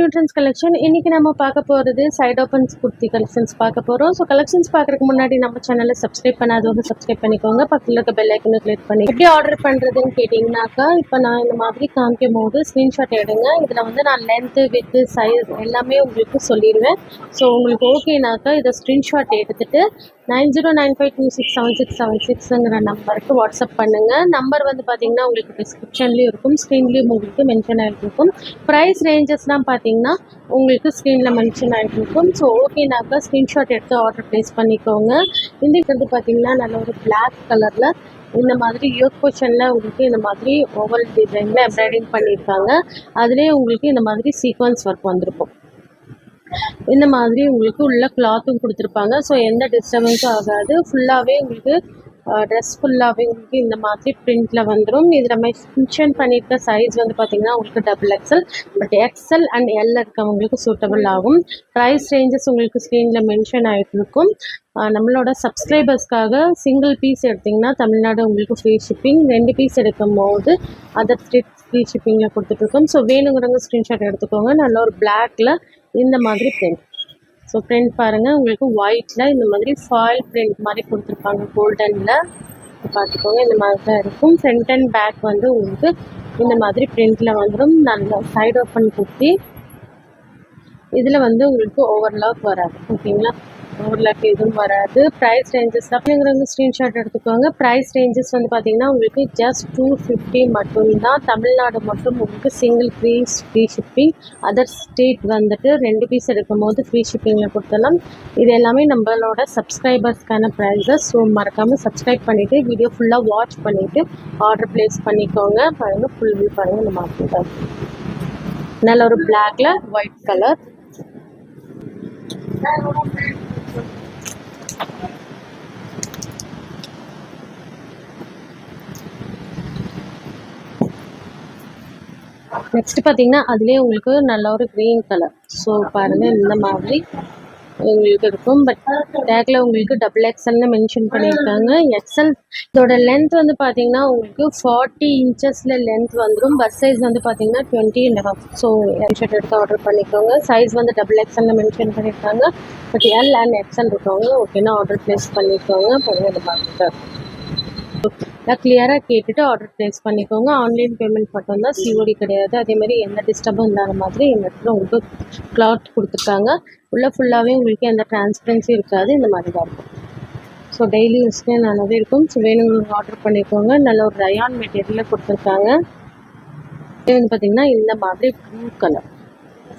New trends collection. இன்னைக்கு நம்ம பார்க்க போகிறது சைட் ஓப்பன்ஸ் குர்த்தி கலெக்ஷன்ஸ் பார்க்க போகிறோம். ஸோ கலெக்ஷன்ஸ் பார்க்குறதுக்கு முன்னாடி நம்ம சேனலை சப்ஸ்கிரைப் பண்ணாதவங்க சப்ஸ்கிரைப் பண்ணிக்கோங்க. பக்கத்தில் இருக்க பெல் ஐக்கனை கிளிக் பண்ணி எப்படி ஆர்டர் பண்ணுறதுன்னு கேட்டிங்கனாக்கா, இப்போ நான் இந்த மாதிரி காமிக்கும் போது ஸ்க்ரீன்ஷாட் எடுங்க. இதில் வந்து நான் லென்த்து வித்து சைஸ் எல்லாமே உங்களுக்கு சொல்லிடுவேன். ஸோ உங்களுக்கு ஓகேனாக்கா இதை ஸ்க்ரீன்ஷாட் எடுத்துகிட்டு 9095267676ங்கிற நம்பருக்கு வாட்ஸ்அப் பண்ணுங்கள். நம்பர் வந்து பார்த்தீங்கன்னா உங்களுக்கு டிஸ்கிரிப்ஷன்லேயும் இருக்கும், ஸ்க்ரீன்லேயும் உங்களுக்கு மென்ஷன் ஆகிருக்கும். ப்ரைஸ் ரேஞ்சஸ்லாம் பார்த்தீங்கன்னா உங்களுக்கு ஸ்க்ரீனில் மென்ஷன் ஆகிருக்கும். ஸோ ஓகேனாக்கா ஸ்க்ரீன்ஷாட் எடுத்து ஆர்டர் ப்ளேஸ் பண்ணிக்கோங்க. இன்றைக்கு வந்து பார்த்தீங்கன்னா நல்ல ஒரு பிளாக் கலரில் இந்த மாதிரி யோக் போர்ஷனில் உங்களுக்கு இந்த மாதிரி ஓவல் டிசைனில் எம்ப்ராய்டிங் பண்ணியிருக்காங்க. அதுலேயே உங்களுக்கு இந்த மாதிரி சீக்வன்ஸ் ஒர்க் வந்திருக்கும். இந்த மாதிரி உங்களுக்கு உள்ள கிளாத்தும் கொடுத்துருப்பாங்க. ஸோ எந்த டிஸ்டர்பன்ஸும் ஆகாது. ஃபுல்லாகவே உங்களுக்கு ட்ரெஸ் ஃபுல்லாகவே உங்களுக்கு இந்த மாதிரி பிரிண்டில் வந்துடும். இதில் மென்ஷன் பண்ணியிருக்க சைஸ் வந்து பார்த்திங்கன்னா உங்களுக்கு XXL, but XL and L இருக்கவங்களுக்கு சூட்டபிள் ஆகும். ப்ரைஸ் ரேஞ்சஸ் உங்களுக்கு ஸ்க்ரீனில் மென்ஷன் ஆகிட்டு இருக்கும். நம்மளோட சப்ஸ்கிரைபர்ஸ்க்காக சிங்கிள் பீஸ் எடுத்திங்கன்னா தமிழ்நாடு உங்களுக்கு ஃப்ரீ ஷிப்பிங், 2 பீஸ் எடுக்கும் போது அதர் ஸ்டேட் ஃப்ரீ ஷிப்பிங்கில் கொடுத்துட்ருக்கோம். ஸோ வேணுங்கிறவங்க ஸ்க்ரீன்ஷாட் எடுத்துக்கோங்க. நல்ல ஒரு பிளாக்ல இந்த மாதிரி பிரிண்ட். ஸோ பிரிண்ட் பாருங்கள், உங்களுக்கு ஒயிட்டில் இந்த மாதிரி ஃபாயில் பிரிண்ட் மாதிரி கொடுத்துருப்பாங்க கோல்டனில். பார்த்துக்கோங்க, இந்த மாதிரி தான் இருக்கும். ஃப்ரண்ட் அண்ட் பேக் வந்து உங்களுக்கு இந்த மாதிரி பிரிண்டில் வந்துடும். நல்ல சைடு ஓப்பன் குர்த்தி. இதில் வந்து உங்களுக்கு ஓவர்லாக் வராது, ஓகேங்களா? ஓவர்லாக் எதுவும் வராது. ப்ரைஸ் ரேஞ்சஸ் அப்படிங்கிறவங்க ஸ்க்ரீன்ஷாட் எடுத்துக்கோங்க. ப்ரைஸ் ரேஞ்சஸ் வந்து பார்த்திங்கன்னா உங்களுக்கு ஜஸ்ட் 250 மட்டும்தான். தமிழ்நாடு மட்டும் உங்களுக்கு single free shipping. Other state வந்துட்டு 2 பீஸ் எடுக்கும் போது ஃப்ரீ ஷிப்பிங்கில் கொடுத்தலாம். இது எல்லாமே நம்மளோட சப்ஸ்கிரைபர்ஸ்க்கான ப்ரைஸஸ். ஸோ மறக்காமல் சப்ஸ்கிரைப் பண்ணிவிட்டு வீடியோ ஃபுல்லாக வாட்ச் பண்ணிவிட்டு ஆர்டர் ப்ளேஸ் பண்ணிக்கோங்க. பாருங்கள், ஃபுல் வியூ பாருங்கள். இந்த மாதிரி தான் நல்ல ஒரு பிளாக்ல ஒயிட் கலர். நெக்ஸ்ட் பார்த்தீங்கன்னா அதுலேயே உங்களுக்கு நல்ல ஒரு க்ரீன் கலர். ஸோ பாருங்கள், இந்த மாதிரி உங்களுக்கு இருக்கும். பட் டேக்கில் உங்களுக்கு XXLன்னு மென்ஷன் பண்ணியிருக்காங்க. XL இதோட லென்த் வந்து பார்த்தீங்கன்னா உங்களுக்கு 40 இன்ச்சஸில் லென்த் வந்துடும். பஸ் சைஸ் வந்து பார்த்தீங்கன்னா 20.5. ஸோ ஷர்ட் எடுத்து ஆர்டர் பண்ணிக்கோங்க. சைஸ் வந்து XXLன்னு மென்ஷன் பண்ணியிருக்காங்க. பட் L அண்ட் XL இருக்கவங்க ஓகேன்னா ஆர்டர் ப்ளேஸ் பண்ணிக்கோங்க. பாருங்கள், இந்த மாதிரி கிளியராக கேட்டுட்டு ஆர்டர் ப்ளேஸ் பண்ணிக்கோங்க. ஆன்லைன் பேமெண்ட் மட்டும்தான், COD கிடையாது. அதேமாதிரி எந்த டிஸ்டர்பும் இல்லாத மாதிரி இந்த இடத்துல உங்களுக்கு கிளாத் கொடுத்துருக்காங்க. உள்ள ஃபுல்லாகவே உங்களுக்கு எந்த டிரான்ஸ்பரன்சி இருக்காது. இந்த மாதிரி தான் இருக்கும். ஸோ டெய்லி யூஸ்க்கே நல்லாவே இருக்கும். ஸோ வேணுங்க ஆர்டர் பண்ணிக்கோங்க. நல்ல ஒரு ரயான் மெட்டீரியலில் கொடுத்துருக்காங்க. இது வந்து பார்த்திங்கன்னா இந்த மாதிரி ப்ளூ கலர்.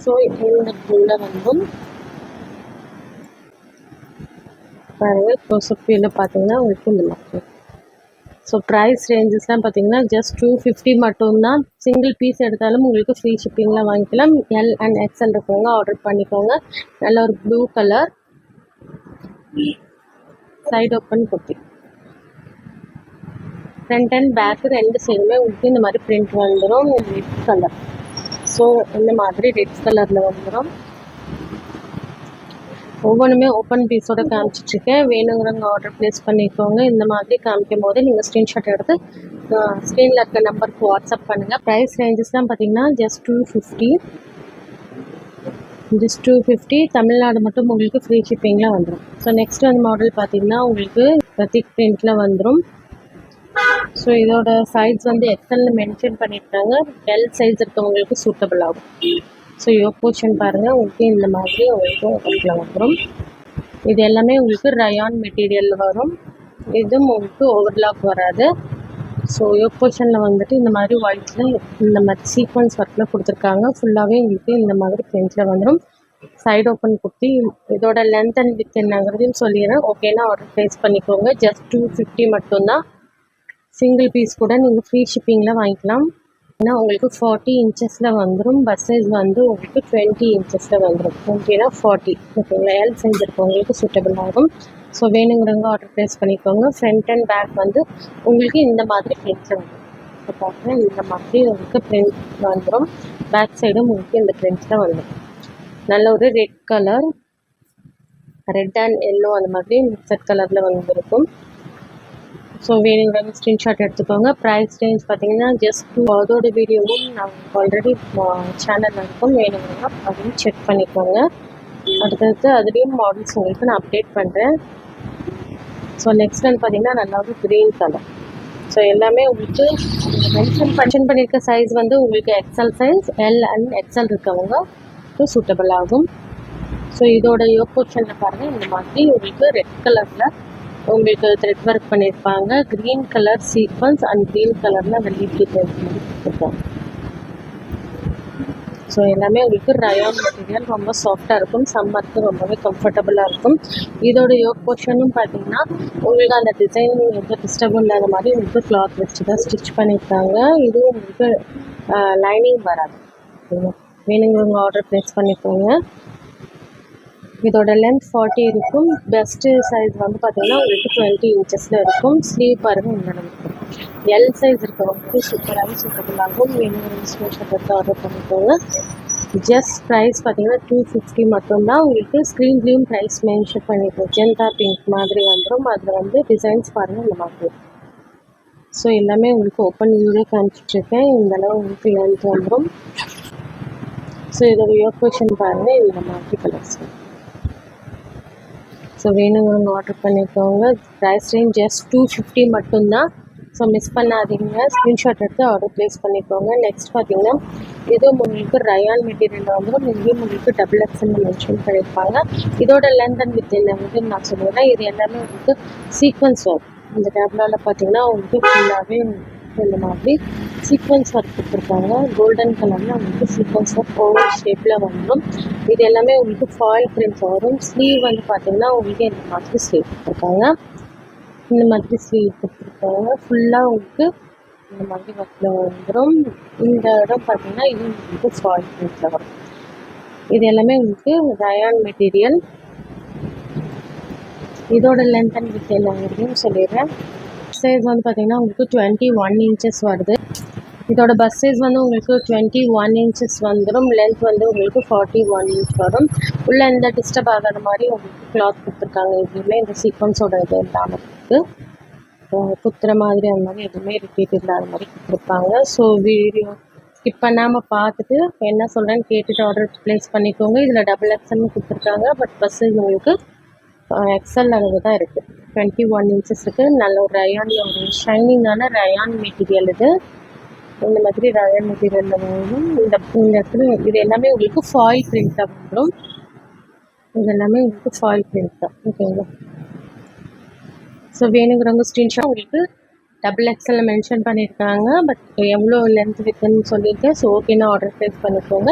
ஸோ இந்த ப்ளூவில் வந்துடும். பாருங்கள், க்ளோஸ்அப் வியூவில் பார்த்தீங்கன்னா உங்களுக்கு இந்த மாதிரி. ஸோ ப்ரைஸ் ரேஞ்சஸ்லாம் பார்த்தீங்கன்னா ஜஸ்ட் 250 மட்டும்தான். சிங்கிள் பீஸ் எடுத்தாலும் உங்களுக்கு ஃப்ரீ ஷிப்பிங்கில் வாங்கிக்கலாம். L அண்ட் XL இருக்கவங்க ஆர்டர் பண்ணிக்கோங்க. நல்ல ஒரு blue colour side open kurti. Front and back 2 சைடுமே உங்களுக்கு இந்த மாதிரி பிரிண்ட் வந்துடும். Red colour. ஸோ இந்த மாதிரி ரெட் கலரில் வந்துடும். ஒவ்வொன்றுமே ஓப்பன் பீஸோட காமிச்சிட்ருக்கேன். வேணுங்கிறவங்க ஆர்டர் ப்ளேஸ் பண்ணிக்கோங்க. இந்த மாதிரி காமிக்கும் போது நீங்கள் ஸ்க்ரீன்ஷாட் எடுத்து ஸ்க்ரீனில் இருக்க நம்பருக்கு வாட்ஸ்அப் பண்ணுங்கள். ப்ரைஸ் ரேஞ்சஸ்லாம் பார்த்தீங்கன்னா ஜஸ்ட் 250. தமிழ்நாடு மட்டும் உங்களுக்கு ஃப்ரீ ஷிப்பிங்கில் வந்துடும். ஸோ நெக்ஸ்ட் வந்து மாடல் பார்த்தீங்கன்னா உங்களுக்கு திக் பிரிண்டில் வந்துடும். ஸோ இதோட சைஸ் வந்து XLன்னு மென்ஷன் பண்ணியிருக்காங்க. L சைஸ் இருக்கவங்களுக்கு சூட்டபிள் ஆகும். ஸோ யோக் போர்ஷன் பாருங்கள், உங்களுக்கு இந்த மாதிரி உங்களுக்கு ஒர்க்கில் வந்துடும். இது எல்லாமே உங்களுக்கு ரயான் மெட்டீரியல் வரும். இதுவும் உங்களுக்கு ஓவர்லாக் வராது. ஸோ யோக் போர்ஷனில் வந்துட்டு இந்த மாதிரி ஒயிட்டில் இந்த மாதிரி சீக்வன்ஸ் ஒர்க்கில் கொடுத்துருக்காங்க. ஃபுல்லாகவே உங்களுக்கு இந்த மாதிரி பிரிண்டில் வந்துடும். Side open kurti. இதோட லென்த் அண்ட் வித் என்னங்கிறதையும் சொல்லிடுறேன். ஓகேன்னா ஆர்டர் ப்ளேஸ் பண்ணிக்கோங்க. ஜஸ்ட் 250 மட்டும்தான். சிங்கிள் பீஸ் கூட நீங்கள் ஃப்ரீ ஷிப்பிங்கில் வாங்கிக்கலாம். ஏன்னா உங்களுக்கு 40 இன்ச்சஸில் வந்துடும். பஸ் சைஸ் வந்து உங்களுக்கு 20 இன்ச்சஸில் வந்துடும். ஓகேனா 40 ஓகேங்களா? L சைஸ் இருக்கவங்களுக்கு சூட்டபிள் ஆகும். ஸோ வேணுங்கிறவங்க ஆர்டர் ப்ளேஸ் பண்ணிக்கோங்க. ஃப்ரண்ட் அண்ட் பேக் வந்து உங்களுக்கு இந்த மாதிரி பிரிண்ட்ஸில் வந்துடும். ஸோ பார்த்தீங்கன்னா இந்த மாதிரி உங்களுக்கு பிரிண்ட் வந்துடும். பேக் சைடும் உங்களுக்கு இந்த பிரிண்ட்ஸில் வந்துடும். நல்ல ஒரு red colour, red and yellow அந்த மாதிரி மிக்சட் கலரில் வந்துருக்கும். ஸோ வேணுங்கிறவங்க ஸ்க்ரீன்ஷாட் எடுத்துக்கோங்க. ப்ரைஸ் ரேஞ்ச் பார்த்தீங்கன்னா ஜஸ்ட் அதோட வீடியோவும் நான் ஆல்ரெடி சேனலில் இருக்கும், வேணுங்கிறவங்க அதையும் செக் பண்ணிக்கோங்க. அடுத்தடுத்து அதுலேயும் மாடல்ஸ் உங்களுக்கு நான் அப்டேட் பண்ணுறேன். ஸோ நெக்ஸ்ட் வந்து பார்த்தீங்கன்னா நல்லா ஒரு க்ரீன் கலர். ஸோ எல்லாமே உங்களுக்கு மென்ஷன் பண்ணியிருக்க சைஸ் வந்து உங்களுக்கு XL size, L and XL இருக்கவங்க சூட்டபிள் ஆகும். ஸோ இதோட யோக் போர்ஷனில் பாருங்கள், இந்த மாதிரி உங்களுக்கு ரெட் கலரில் உங்களுக்கு த்ரெட் ஒர்க் பண்ணியிருப்பாங்க. Green colour sequins and green கலரில் வெள்ளி கொடுத்துருக்காங்க. ஸோ எல்லாமே உங்களுக்கு ரயான் மெட்டீரியல், ரொம்ப சாஃப்டாக இருக்கும், சம்மருக்கு ரொம்பவே கம்ஃபர்டபுளாக இருக்கும். இதோட யோக் போர்ஷனும் பார்த்தீங்கன்னா உங்களுக்கு அந்த டிசைன் எந்த டிஸ்டர்பும் இல்லாத மாதிரி உங்களுக்கு கிளாத் வச்சு தான் ஸ்டிச் பண்ணியிருக்காங்க. இதுவும் உங்களுக்கு லைனிங் வராது. வேணுங்கிறவங்க ஆர்டர் ப்ளேஸ் பண்ணிக்கோங்க. இதோட லென்த் 40 இருக்கும். பெஸ்ட்டு சைஸ் வந்து பார்த்தீங்கன்னா உங்களுக்கு 20 இன்ச்சஸில் இருக்கும். ஸ்லீவ் பாருங்கள் இந்த அளவு இருக்கும். எல் சைஸ் இருக்கிறவங்களுக்கு சூப்பராகவே சூட்டபிள் ஆகும். வேணுங்கிற ஸ்க்ரீன்ஷாட் எடுத்து ஆர்டர் பண்ணிக்கோங்க. ஜஸ்ட் ப்ரைஸ் பார்த்தீங்கன்னா 250 மட்டும்தான். உங்களுக்கு ஸ்க்ரீன்லேயும் ப்ரைஸ் மென்ஷன் பண்ணியிருக்கோம். ஜென்தா பிங்க் மாதிரி வந்துடும். அதில் வந்து டிசைன்ஸ் பாருங்கள் இந்த மாதிரி. ஸோ எல்லாமே உங்களுக்கு ஓப்பன் வீடியோ காமிச்சிட்ருக்கேன். இந்தளவு உங்களுக்கு லென்த் வந்துடும். ஸோ இதோட யோக் பொசிஷன் பாருங்கள் இந்த மாதிரி கலர்ஸ். ஸோ வேணுங்கிறவங்க ஆர்டர் பண்ணிக்கோங்க. ப்ரைஸ் ரேஞ்ச் ஜஸ்ட் 250 மட்டும்தான். ஸோ மிஸ் பண்ணாதீங்க, ஸ்க்ரீன்ஷாட் எடுத்து ஆர்டர் ப்ளேஸ் பண்ணிக்கோங்க. நெக்ஸ்ட் பார்த்தீங்கன்னா இதுவும் உங்களுக்கு ரயான் மெட்டீரியல் வந்துடும். இங்கேயும் உங்களுக்கு டபுள் எக்ஸ்எல் மென்ஷன் பண்ணியிருப்பாங்க. இதோட லென்த் அண்ட் வித் என்ன வந்து நான் சொல்லுவேன், இது எல்லாமே உங்களுக்கு சீக்வன்ஸ் ஒர்க். இந்த டேப்லாவில் பார்த்தீங்கன்னா உங்களுக்கு ஃபுல்லாகவே இந்த மாதிரி சீக்வன்ஸ் ஒர்க் கொடுத்துருக்காங்க. கோல்டன் கலரில் உங்களுக்கு சீக்வன்ஸ் ஒர்க் ஓவர் ஷேப்பில் வந்துடும். இது எல்லாமே உங்களுக்கு ஃபாயில் பிரிண்ட் வரும். ஸ்லீவ் வந்து பார்த்தீங்கன்னா உங்களுக்கு இந்த மாதிரி ஸ்லீவ் கொடுத்துருக்காங்க. இந்த மாதிரி ஸ்லீவ் கொடுத்துருக்காங்க. ஃபுல்லாக உங்களுக்கு இந்த மாதிரி ஒர்க்கில் வந்துடும். இந்த இடம் பார்த்தீங்கன்னா இது உங்களுக்கு ஃபாயில் பிரிண்ட்டில் வரும். இது எல்லாமே உங்களுக்கு ரயான் மெட்டீரியல். இதோட லென்த் அண்ட் வித் எல்லாங்கிறதையும் சொல்லிடுறேன். சைஸ் வந்து பார்த்தீங்கன்னா உங்களுக்கு 21 இன்ச்சஸ் வருது. இதோட பஸ் சைஸ் வந்து உங்களுக்கு 21 இன்ச்சஸ் வந்துடும். லென்த் வந்து உங்களுக்கு 41 இன்ச் வரும். உள்ள இந்த டிஸ்டர்ப் ஆகாத மாதிரி உங்களுக்கு கிளாத் கொடுத்துருக்காங்க. எதுவுமே இந்த சீக்வன்ஸோட இது இல்லாமல் இருக்குது, குத்துற மாதிரி அந்த மாதிரி எதுவுமே ரிப்பீட் இல்லாத மாதிரி கொடுத்துருப்பாங்க. ஸோ வீடியோ ஸ்கிப் பண்ணாமல் பார்த்துட்டு என்ன சொல்கிறேன்னு கேட்டுட்டு ஆர்டர் ப்ளேஸ் பண்ணிக்கோங்க. இதில் டபுள் எக்ஸ்எல்னு கொடுத்துருக்காங்க. பட் பஸ் சைஸ் உங்களுக்கு எக்ஸல் அளவு தான் இருக்குது. 21 இன்ச்சஸ் இருக்குது. நல்ல ஒரு ரயான், ஒரு ஷைனிங்கான ரயான் மெட்டீரியல். இது இந்த மாதிரி ரயான் மெட்டீரியலில் வரும். இந்த இடத்துல இது எல்லாமே உங்களுக்கு ஃபாயில் பிரிண்ட் தான் வந்துடும். இது எல்லாமே உங்களுக்கு ஃபாயில் பிரிண்ட் தான். ஓகேங்களா? ஸோ வேணுங்கிறவங்க ஸ்க்ரீன்ஷாட் உங்களுக்கு டபுள் எக்ஸ்எல்ல மென்ஷன் பண்ணியிருக்காங்க. பட் எவ்வளோ லென்த் வித்துன்னு சொல்லியிருக்கேன். ஸோ ஓகேன்னா ஆர்டர் ப்ளேஸ் பண்ணிக்கோங்க.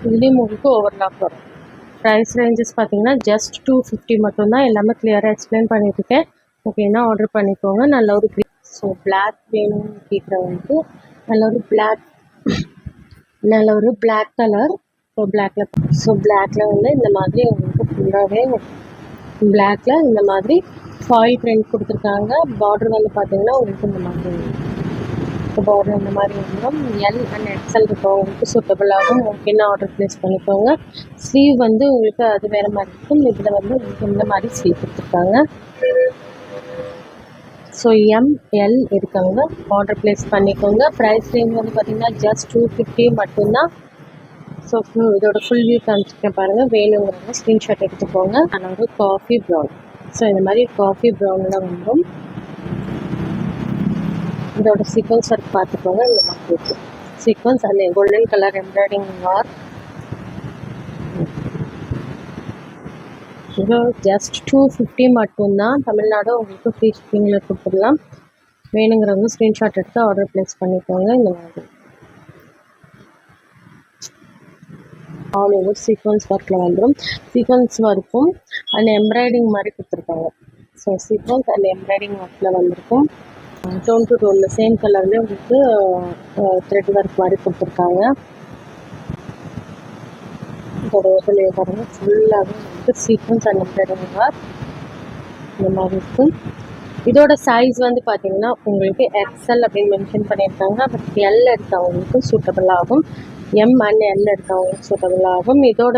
இதுலேயும் உங்களுக்கு ஓவர்லாக் வரும். ப்ரைஸ் ரேஞ்சஸ் பார்த்தீங்கன்னா ஜஸ்ட் 250 மட்டும்தான். எல்லாமே கிளியராக எக்ஸ்பிளைன் பண்ணியிருக்கேன். ஓகேன்னா ஆர்டர் பண்ணிக்கோங்க. நல்ல ஒரு ஸோ பிளாக் வேணும்னு கேட்குறவங்களுக்கு நல்ல ஒரு பிளாக் கலர். ஸோ பிளாக்ல வந்து இந்த மாதிரி உங்களுக்கு ஃபுல்லாகவே பிளாக்ல இந்த மாதிரி ஃபாயில் பிரிண்ட் கொடுத்துருக்காங்க. பார்டர் வந்து பார்த்தீங்கன்னா உங்களுக்கு இந்த மாதிரி பார்டர் இந்த மாதிரி வந்துடும். எல் அண்ட் எக்ஸல் இருக்கவங்களுக்கு சூட்டபிள் ஆகும். ஓகேன்னா ஆர்டர் ப்ளேஸ் பண்ணிக்கோங்க. ஸ்லீவ் வந்து உங்களுக்கு அது வேறு மாதிரி இருக்கும். இதில் வந்து உங்களுக்கு இந்த மாதிரி ஸ்லீவ் கொடுத்துருக்காங்க. ஸோ எம்எல் இருக்கவங்க ஆர்டர் ப்ளேஸ் பண்ணிக்கோங்க. ப்ரைஸ் ரேஞ்ச் வந்து பார்த்தீங்கன்னா ஜஸ்ட் 250 மட்டும்தான். ஸோ இதோட ஃபுல் வியூ காமிச்சிருக்கேன் பாருங்கள். வேணுங்கிறவங்க ஸ்க்ரீன்ஷாட் எடுத்துக்கோங்க. ஆனால் ஒரு காஃபி ப்ரௌன். ஸோ இந்த மாதிரி காஃபி ப்ரௌனில் வந்துடும். இதோட சீக்வன்ஸ் ஒர்க் பார்த்துக்கோங்க. இந்த மாதிரி இருக்குது sequence and golden colour embroidering work. இது ஜஸ்ட் 250 மட்டும்தான். தமிழ்நாடு உங்களுக்கு ஃப்ரீ ஷிப்பிங்கில் கொடுத்துடலாம். வேணுங்கிறவங்க ஸ்க்ரீன்ஷாட் எடுத்து ஆர்டர் ப்ளேஸ் பண்ணிக்கோங்க. இந்த மாதிரி ஆல் ஓவர் சீக்வன்ஸ் ஒர்க்கில் வந்துடும். சீக்வன்ஸ் ஒர்க்கும் அண்ட் எம்ப்ராய்டிங் மாதிரி கொடுத்துருக்காங்க. ஸோ சீக்வன்ஸ் அண்ட் எம்ப்ராய்டிங் ஒர்க்கில் வந்திருக்கும். டோன் டு டோனில் சேம் கலர்லேயே உங்களுக்கு த்ரெட் ஒர்க் மாதிரி கொடுத்துருக்காங்க. இதோட ஓப்பன்லேயே பாருங்கள் ஃபுல்லாகவே வந்து சீக்வன்ஸ் அண்ட் எம்ப்ராய்டிங் ஒர்க் இந்த மாதிரி இருக்கும். இதோட சைஸ் வந்து பார்த்தீங்கன்னா உங்களுக்கு எக்ஸ்எல் அப்படின்னு மென்ஷன் பண்ணியிருக்காங்க. பட் எல் எடுத்தவங்களுக்கு சூட்டபிள் ஆகும். எம் அண்ட் எல் எடுத்தவங்களுக்கு சூட்டபிள் ஆகும். இதோட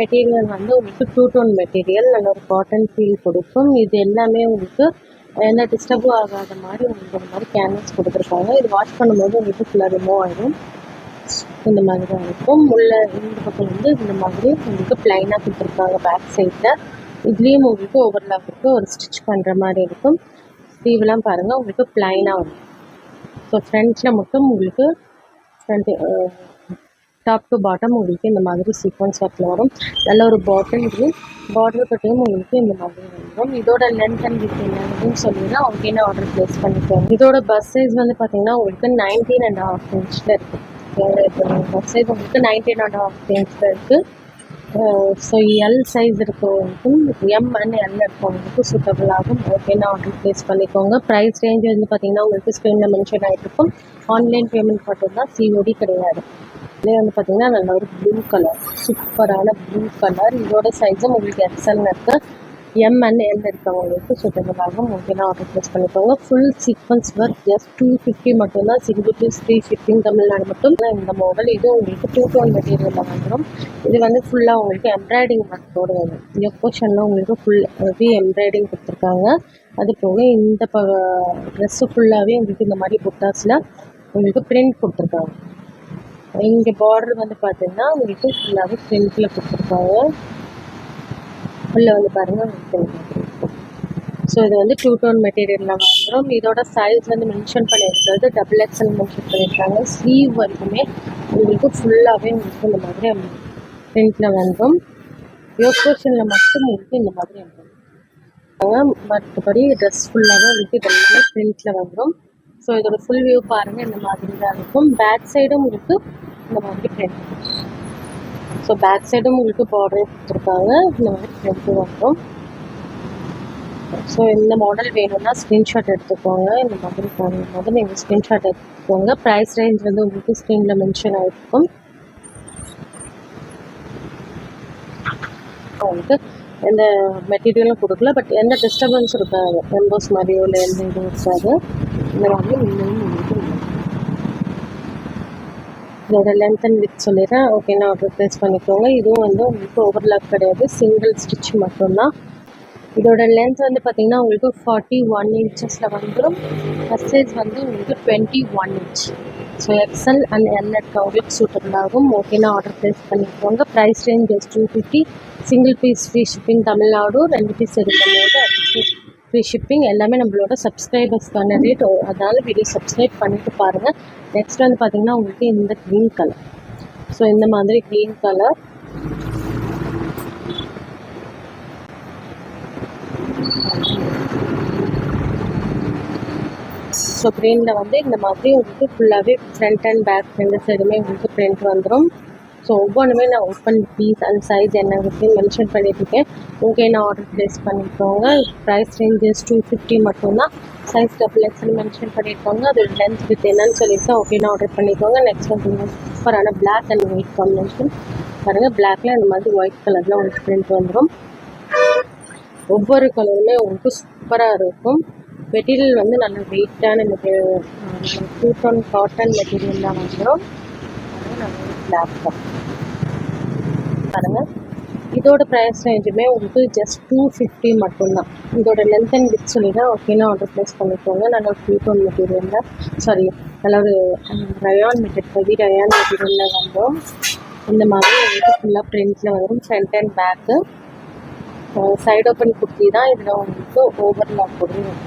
மெட்டீரியல் வந்து உங்களுக்கு 2 டோன் மெட்டீரியல், நல்ல ஒரு காட்டன் ஃபீல் கொடுக்கும். இது எல்லாமே உங்களுக்கு எந்த டிஸ்டர்பும் ஆகாத மாதிரி உங்களுக்கு இந்த மாதிரி கேன்வாஸ் கொடுத்துருக்காங்க. இது வாஷ் பண்ணும்போது உங்களுக்கு ஃபுல்லாக ரிமூவ் ஆகிடும். இந்த மாதிரி தான் இருக்கும். உள்ள இந்த பக்கம் வந்து இந்த மாதிரி உங்களுக்கு பிளைனாக கொடுத்துருக்காங்க பேக் சைடில். இதுலேயும் உங்களுக்கு ஓவர்லாக்கு ஒரு ஸ்டிச் பண்ணுற மாதிரி இருக்கும். ஸ்லீவ்லாம் பாருங்கள் உங்களுக்கு பிளைனாக வரும். ஸோ ஃப்ரண்ட்டில் மட்டும் உங்களுக்கு ஃப்ரண்ட்டு டாப் டு பாட்டம் உங்களுக்கு இந்த மாதிரி சீக்வன்ஸ் ஒர்க்கில் வரும். நல்ல ஒரு பாட்டம் இது. பார்டர் கட்டையும் உங்களுக்கு இந்த மாதிரி வந்துடும். இதோட லென்த் அண்ட் வித் என்னன்னு சொல்லினா ஓகேனா ஆர்டர் ப்ளேஸ் பண்ணிக்கோங்க. இதோட பஸ் சைஸ் வந்து பார்த்தீங்கன்னா உங்களுக்கு 19.5 இன்ச்சில் இருக்குது. பஸ் சைஸ் உங்களுக்கு 19.5 இன்ச்சில் இருக்குது. ஸோ எல் சைஸ் இருக்கவங்களுக்கும் எம் அண்ட் எல் இருக்கவங்களுக்கும் சூட்டபிள் ஆகும். ஓகேனா ஆர்டர் ப்ளேஸ் பண்ணிக்கோங்க. ப்ரைஸ் ரேஞ்ச் வந்து பார்த்தீங்கன்னா உங்களுக்கு ஸ்க்ரீனில் மென்ஷன் ஆகிருக்கும். ஆன்லைன் பேமெண்ட் மட்டும்தான், சிஓடி கிடையாது. இதுலேயே வந்து பார்த்தீங்கன்னா நல்ல ஒரு ப்ளூ கலர், சூப்பரான ப்ளூ கலர். இதோட சைஸும் உங்களுக்கு எக்ஸல் இருக்குது. எம் அண்ட் எல் இருக்கவங்களுக்கு சூட்டபிளாகும். ஓகேனா ஆர்டர் ப்ளேஸ் பண்ணிக்கோங்க. ஃபுல் சீக்வன்ஸ் ஒர்க் ஜஸ்ட் 250 மட்டும்தான். Single piece free shipping Tamil Nadu மட்டும். இந்த மாடல் இது உங்களுக்கு 2 டோன் மெட்டீரியலில் வந்துடும். இது வந்து ஃபுல்லாக உங்களுக்கு எம்ப்ராய்டிங் ஒர்க்கோடு வரும். இந்த போர்ஷனில் உங்களுக்கு ஃபுல் ஹெவி எம்ப்ராய்டிங் கொடுத்துருக்காங்க. அது போக இந்த ட்ரெஸ்ஸு ஃபுல்லாகவே உங்களுக்கு இந்த மாதிரி புட்டாஸில் உங்களுக்கு பிரிண்ட் கொடுத்துருக்காங்க. இங்கே பார்டர் வந்து பார்த்தீங்கன்னா உங்களுக்கு ஃபுல்லாகவே பிரிண்டில் கொடுத்துருக்காங்க. உள்ளே வந்து பாருங்கள் உங்களுக்கு. ஸோ இது வந்து 2 டோன் மெட்டீரியலில் வந்துடும். இதோட சைஸ் வந்து மென்ஷன் பண்ணியிருக்கிறது XXL மென்ஷன் பண்ணியிருக்காங்க. ஸ்லீவ் வரைக்குமே உங்களுக்கு ஃபுல்லாகவே உங்களுக்கு இந்த மாதிரி பிரிண்டில் வந்துடும். யோகோஷனில் மட்டும் உங்களுக்கு இந்த மாதிரி வந்துடும். மற்றபடி ட்ரெஸ் ஃபுல்லாகவே உங்களுக்கு இதெல்லாமே பிரிண்டில் வந்துடும். ஸோ இதோட ஃபுல் வியூ பாருங்கள் இந்த மாதிரி தான் இருக்கும். பேக் சைடும் உங்களுக்கு இந்த மாதிரி பிரிண்ட். ஸோ பேக் சைடும் உங்களுக்கு பார்டர் கொடுத்துருக்காங்க. இந்த மாதிரி பிரிண்ட்டு வந்துடும். ஸோ இந்த மாடல் வேணும்னா ஸ்க்ரீன்ஷாட் எடுத்துக்கோங்க. இந்த மாதிரி போது நீங்கள் ஸ்க்ரீன்ஷாட் எடுத்துக்கோங்க. ப்ரைஸ் ரேஞ்ச் வந்து உங்களுக்கு ஸ்க்ரீனில் மென்ஷன் ஆகிருக்கும். உங்களுக்கு எந்த மெட்டீரியலும் கொடுக்கல, பட் எந்த டிஸ்டர்பன்ஸும் இருக்காது. எம்போஸ் மாதிரியோ இல்லை எந்த இதுவும் இருக்காது. இந்த மாதிரி இன்னும் உங்களுக்கு இதோட லென்த் அண்ட் வித் சொல்லிடுறேன். ஓகேனா ஆர்டர் ப்ளேஸ் பண்ணிக்கோங்க. இதுவும் வந்து உங்களுக்கு ஓவர்லாக் கிடையாது, சிங்கிள் ஸ்டிச் மட்டும்தான். இதோட லென்த் வந்து பார்த்தீங்கன்னா உங்களுக்கு 41 இன்ச்சஸில் வந்துடும். ஃபஸ்ட் சைஸ் வந்து உங்களுக்கு 21 inch. So XL and L இருக்கவங்களுக்கு சூட்டபிள் ஆகும். ஓகேனா ஆர்டர் ப்ளேஸ் பண்ணிக்கோங்க. Price range just 250. Single piece free shipping Tamil Nadu. 2 piece எடுக்கும்போது ஃப்ரீ ஷிப்பிங். எல்லாமே நம்மளோட சப்ஸ்கிரைபர்ஸ்க்கான ரேட். அதனால் வீடியோ சப்ஸ்கிரைப் பண்ணிவிட்டு பாருங்கள். நெக்ஸ்ட் வந்து பார்த்தீங்கன்னா உங்களுக்கு இந்த க்ரீன் கலர். ஸோ இந்த மாதிரி க்ரீன் கலர். ஸோ க்ரீனில் வந்து இந்த மாதிரி உங்களுக்கு ஃபுல்லாகவே ஃப்ரண்ட் அண்ட் பேக் ரெண்டு சைடுமே உங்களுக்கு பிரிண்ட் வந்துடும். ஸோ ஒவ்வொன்றுமே நான் ஓப்பன் பீஸ் அண்ட் சைஸ் என்னங்கிறது மென்ஷன் பண்ணியிருக்கேன். ஓகே நான் ஆர்டர் ப்ளேஸ் பண்ணிக்கோங்க. ப்ரைஸ் ரேஞ்சஸ் 250 மட்டும்தான். சைஸ் XXL மென்ஷன் பண்ணியிருக்காங்க. அதோட லென்த் வித் என்னன்னு சொல்லியிருக்கேன். ஓகே நான் ஆர்டர் பண்ணிக்கோங்க. நெக்ஸ்ட் வந்து சூப்பரான பிளாக் அண்ட் ஒயிட் காம்பினேஷன் பாருங்கள். பிளாக்ல இந்த மாதிரி ஒயிட் கலரில் உங்களுக்கு பிரிண்ட் வந்துடும். ஒவ்வொரு கலருமே உங்களுக்கு சூப்பராக இருக்கும். மெட்டீரியல் வந்து நல்ல வெயிட்டான மெட்டீரியல், 2 டோன் காட்டன் மெட்டீரியல் தான் வந்துடும். பிளாக் தான் பாருங்கள். இதோட ப்ரைஸ் ரேஞ்சுமே உங்களுக்கு ஜஸ்ட் 250 மட்டும்தான். இதோட லென்த் அண்ட் வித் சொல்லிதான் ஓகேனா ஆர்டர் ப்ளேஸ் பண்ணிக்கோங்க. நல்ல ஒரு 2 டோன் மெட்டீரியலில், சாரி நல்ல ஒரு ரயான் மெட்டீரியல், ஹெவி ரயான் மெட்டீரியலில் வந்துடும். இந்த மாதிரி உங்களுக்கு ஃபுல்லாக பிரிண்டில் வரும். Front and back side open kurti தான். இதில் உங்களுக்கு ஓவர்லாக் கொடுக்கும்.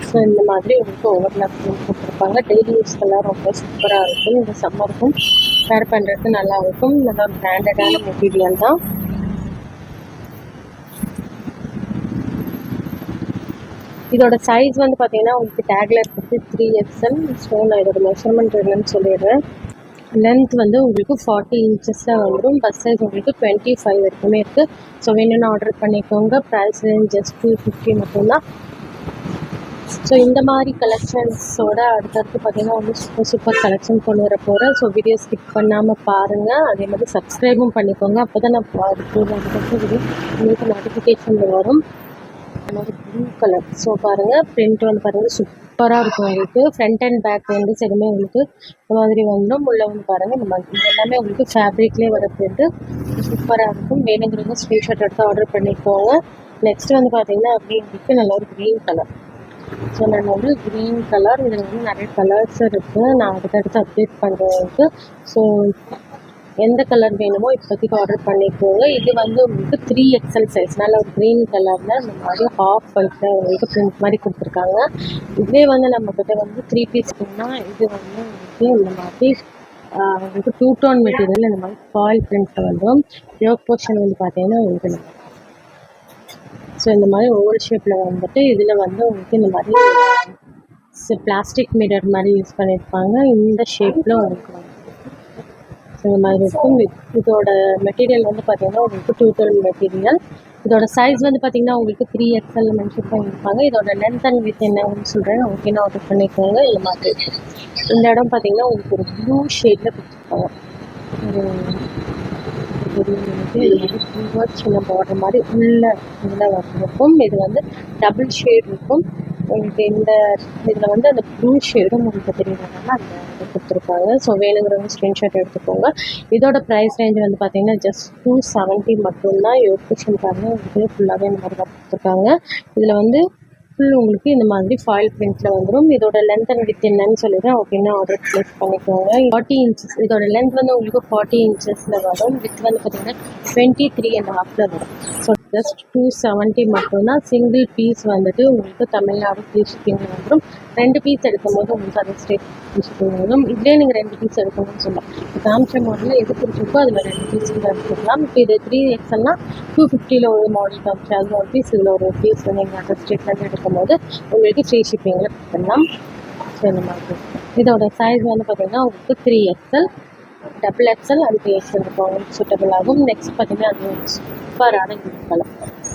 ஸோ இந்த மாதிரி உங்களுக்கு ஓவர்லாக் கொடுத்துருப்பாங்க. டெய்லி யூஸ்க்கெல்லாம் ரொம்ப சூப்பராக இருக்கும். இந்த சம்மருக்கும் வேர் பண்ணுறதுக்கு நல்லா இருக்கும். நல்ல ஒரு பிராண்டடான மெட்டீரியல் தான். இதோட சைஸ் வந்து பார்த்தீங்கன்னா உங்களுக்கு டேக்ல இருக்கிறது 3XL. ஸோ நான் இதோட மெஷர்மெண்ட் என்னன்னு சொல்லிடுறேன். லென்த் வந்து உங்களுக்கு 40 இன்ச்சஸில் வந்துடும். பஸ் சைஸ் உங்களுக்கு 25 வரைக்குமே இருக்குது. ஸோ வேணும்னு ஆர்டர் பண்ணிக்கோங்க. ப்ரைஸ் ரேஞ்ச் ஜஸ்ட் 250 மட்டும்தான். ஸோ இந்த மாதிரி கலெக்ஷன்ஸோட அடுத்தடுத்து பார்த்தீங்கன்னா வந்து சூப்பர் கலெக்ஷன் கொண்டு வர போகிறேன். ஸோ வீடியோ ஸ்கிப் பண்ணாமல் பாருங்கள். அதே மாதிரி சப்ஸ்கிரைபும் பண்ணிக்கோங்க. அப்போ தான் நான் அடுத்த வீடியோ உங்களுக்கு நோட்டிஃபிகேஷனில் வரும். மாதிரி ப்ளூ கலர். ஸோ பாருங்கள் பிரிண்ட் வந்து பாருங்கள் சூப்பராக இருக்கும். உங்களுக்கு ஃப்ரண்ட் அண்ட் பேக் ரெண்டு சைடுமே உங்களுக்கு இந்த மாதிரி வந்துடும். உள்ள வந்து பாருங்கள் இந்த மாதிரி இது எல்லாமே உங்களுக்கு ஃபேப்ரிக்லேயே வர பிரிண்ட்டு சூப்பராக இருக்கும். வேணுங்கிறவங்க ஸ்க்ரீன்ஷாட் எடுத்து ஆர்டர் பண்ணிக்கோங்க. நெக்ஸ்ட் வந்து பார்த்தீங்கன்னா அப்படியே உங்களுக்கு நல்ல ஒரு க்ரீன் கலர். ஸோ நான் வந்து க்ரீன் கலர், இதில் வந்து நிறைய கலர்ஸ் இருக்குது, நான் அடுத்தடுத்து அப்டேட் பண்ணுறதுக்கு. ஸோ எந்த கலர் வேணுமோ இப்போதைக்கு ஆர்டர் பண்ணிக்கோங்க. இது வந்து உங்களுக்கு 3XL சைஸ், நல்ல ஒரு க்ரீன் கலரில் இந்த மாதிரி ஹாஃப் பண்ணிட்டு உங்களுக்கு பிரிண்ட் மாதிரி கொடுத்துருக்காங்க. இதே வந்து நம்மக்கிட்ட வந்து 3 பீஸ் வேணும்னா இது வந்து உங்களுக்கு இந்த மாதிரி உங்களுக்கு 2 டோன் மெட்டீரியல் இந்த மாதிரி ஃபாயில் பிரிண்ட்டில் வந்துடும். யோக் போர்ஷன் வந்து பார்த்தீங்கன்னா உங்களுக்கு ஸோ இந்த மாதிரி ஓவல் ஷேப்பில் வந்துட்டு இதில் வந்து உங்களுக்கு இந்த மாதிரி பிளாஸ்டிக் மிரர் மாதிரி யூஸ் பண்ணியிருப்பாங்க. இந்த ஷேப்பில் உங்களுக்கு வந்து ஸோ இந்த மாதிரி இருக்கும். இதோட மெட்டீரியல் வந்து பார்த்தீங்கன்னா உங்களுக்கு 2 டோன் மெட்டீரியல். இதோட சைஸ் வந்து பார்த்தீங்கன்னா உங்களுக்கு 3XL மென்ஷன் பண்ணியிருப்பாங்க. இதோட லென்த் அண்ட் வித் என்னன்னு சொல்கிறேன், ஓகேனா ஆர்டர் பண்ணிக்கோங்க. இந்த மாதிரி இந்த இடம் பார்த்தீங்கன்னா உங்களுக்கு ஒரு ப்ளூ ஷேடில் கொடுத்துருப்பாங்க. சின்ன பார்டர் மாதிரி உள்ள இருக்கும். இது வந்து டபுள் ஷேட் இருக்கும் உங்களுக்கு. இந்த இதில் வந்து அந்த ப்ளூ ஷேடும் உங்களுக்கு தெரியறதுனால அந்த இது கொடுத்துருப்பாங்க. ஸோ வேணுங்கிறவங்க ஸ்க்ரீன்ஷாட் எடுத்துக்கோங்க. இதோட ப்ரைஸ் ரேஞ்ச் வந்து பார்த்தீங்கன்னா ஜஸ்ட் 270 மட்டும்தான். யோக் போர்ஷன் பாருங்கள் உங்களுக்கு ஃபுல்லாகவே இந்த மாதிரி தான் கொடுத்துருக்காங்க. இதில் வந்து ஃபுல் உங்களுக்கு இந்த மாதிரி ஃபாயில் பிரிண்ட்டில் வந்துடும். இதோட லென்த் அண்ட் வித் என்னன்னு சொல்லிடுறேன், ஓகேன்னா ஆர்டர் ப்ளேஸ் பண்ணிக்கோங்க. 40 இன்ச்சஸ் இதோட லென்த் வந்து உங்களுக்கு 40 இன்ச்சஸில் வரும். வித் வந்து பார்த்தீங்கன்னா 23.5 வரும். ஸோ ஜஸ்ட் 270 மட்டும்தான். சிங்கிள் பீஸ் வந்துட்டு உங்களுக்கு தமிழ்நாடு ஃப்ரீ ஷிப்பிங் வந்துடும். 2 பீஸ் எடுக்கும் போது உங்களுக்கு அதை ஸ்டேட் ஃப்ரீ ஷிப்பிங் வரும். இதே நீங்கள் 2 பீஸ் எடுக்கணும்னு சொல்லலாம். காமிச்ச மாடலில் எது பிடிச்சிருக்கோ அதில் 2 பீஸ் கூட எடுத்துக்கலாம். இப்போ இது 3XLனா 250 ஒரு மாடல் காமிச்சு அதில் ஒரு பீஸ், இதில் ஒரு பீஸ் நீங்கள் அதை ஸ்டேட்லேருந்து எடுக்கும்போது உங்களுக்கு ஃப்ரீ ஷிப்பிங்கில் கொடுத்துடலாம். ஸோ இந்த மாதிரி இதோட சைஸ் வந்து பார்த்தீங்கன்னா உங்களுக்கு 3XL, XXL அண்ட் 3XL இருக்கும் உங்களுக்கு சூட்டபிள் ஆகும். நெக்ஸ்ட் பார்த்தீங்கன்னா அது ஒரு சூப்பரான க்ரீன் கலர்.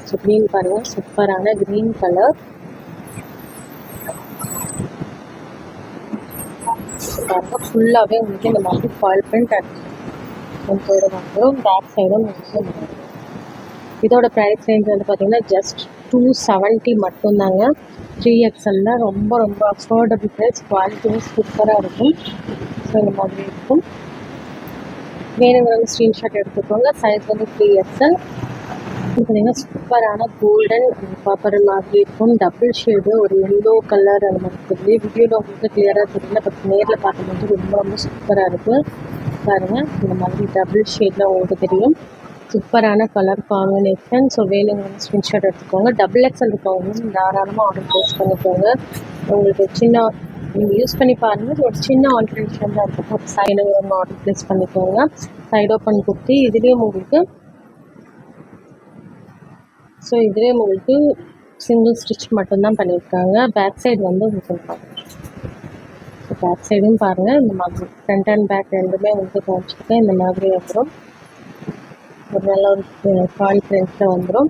ஸோ க்ரீன் பாருங்கள், சூப்பரான க்ரீன் கலர். பாருங்கள் ஃபுல்லாகவே உங்களுக்கு இந்த மாதிரி ஃபாயில் பிரிண்ட் கொஞ்சோட வந்துடும். பேக் சைடும் உங்களுக்கு இதோட ப்ரைஸ் ரேஞ்ச் வந்து பார்த்தீங்கன்னா ஜஸ்ட் 270 மட்டும்தாங்க. 3XLல ரொம்ப ரொம்ப அஃபோர்டபுள் ப்ரைஸ், குவாலிட்டியும் சூப்பராக இருக்கும். ஸோ இந்த மாதிரி இருக்கும். வேணுங்கிறவங்க ஸ்க்ரீன்ஷாட் எடுத்துக்கோங்க. சைஸ் வந்து 3XL. பார்த்தீங்கன்னா சூப்பரான கோல்டன் பாப்பர் மாதிரி இருக்கும். டபுள் ஷேடு ஒரு எல்லோ கலர் அந்த மாதிரி இருக்குது. வீடியோவில் உங்களுக்கு கிளியராக தெரியல, பட் நேரில் பார்க்கும்போது ரொம்ப ரொம்ப சூப்பராக இருக்குது. பாருங்கள் இந்த மாதிரி டபுள் ஷேடில் உங்களுக்கு தெரியும். சூப்பரான கலர் காம்பினேஷன். ஸோ வேணுங்கிறவங்க ஸ்க்ரீன்ஷாட் எடுத்துக்கோங்க. XXL இருக்கவங்க தாராளமாக ஆர்டர் ப்ளேஸ் பண்ணிக்கோங்க. உங்களுக்கு சின்ன நீங்கள் யூஸ் பண்ணி பாருங்கள். ஒரு சின்ன ஆல்ட்ரேஷன் தான் இருக்கும். ஒரு சைடு ஆர்டர் ப்ளேஸ் பண்ணிக்கோங்க. சைடு ஓப்பன் கொடுத்து இதுலேயும் உங்களுக்கு சிங்கிள் ஸ்டிச் மட்டும்தான் பண்ணியிருக்காங்க. பேக் சைடு வந்து உங்களுக்கு ஸோ பேக் சைடும் பாருங்கள் இந்த மாதிரி ஃப்ரண்ட் அண்ட் பேக் ரெண்டுமே உங்களுக்கு காமிச்சிருக்கேன். இந்த மாதிரி வந்துடும். ஒரு நல்ல ஒரு ஃபாயில் பிரிண்ட்டில் வந்துடும்.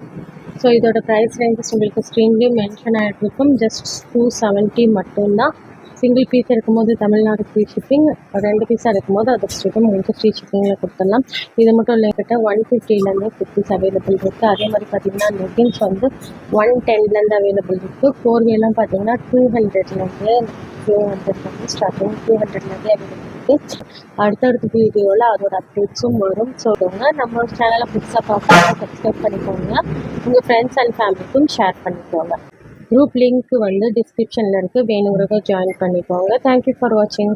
ஸோ இதோட ப்ரைஸ் ரேஞ்சஸ் உங்களுக்கு ஸ்க்ரீன்லேயும் மென்ஷன் ஆகிட்ருக்கும். ஜஸ்ட் 270 மட்டும்தான். சிங்கிள் பீஸ் இருக்கும்போது தமிழ்நாடு ஃப்ரீ ஷிப்பிங், 2 பீஸாக இருக்கும்போது அதை ஸ்ட்ரிப்பும் உங்களுக்கு ஃப்ரீ ஷிப்பிங்கில் கொடுத்துடலாம். இது மட்டும் இல்லை, கிட்ட 150லேருந்து குர்த்திஸ் அவைலபிள் இருக்குது. அதே மாதிரி பார்த்தீங்கன்னா லெகின்ஸ் வந்து 110லேருந்து அவைலபிள் இருக்குது. 4வேலாம் பார்த்தீங்கன்னா 200லேருந்து ஸ்டார்டிங் 200லேருந்து அவைலபிள் இருக்குது. அடுத்தடுத்த வீடியோவில் அதோட அப்டேட்ஸும் வரும். ஸோ நம்ம சேனலை புதுசாக பார்க்கணும், சப்ஸ்கிரைப் பண்ணிக்கோங்க. உங்கள் ஃப்ரெண்ட்ஸ் அண்ட் ஃபேமிலிக்கும் ஷேர் பண்ணிக்கோங்க. குரூப் லிங்க் வந்து டிஸ்கிரிப்ஷனில் இருக்குது, வேணுங்கிறத ஜாயின் பண்ணிக்கோங்க. தேங்க்யூ ஃபார் வாட்சிங்.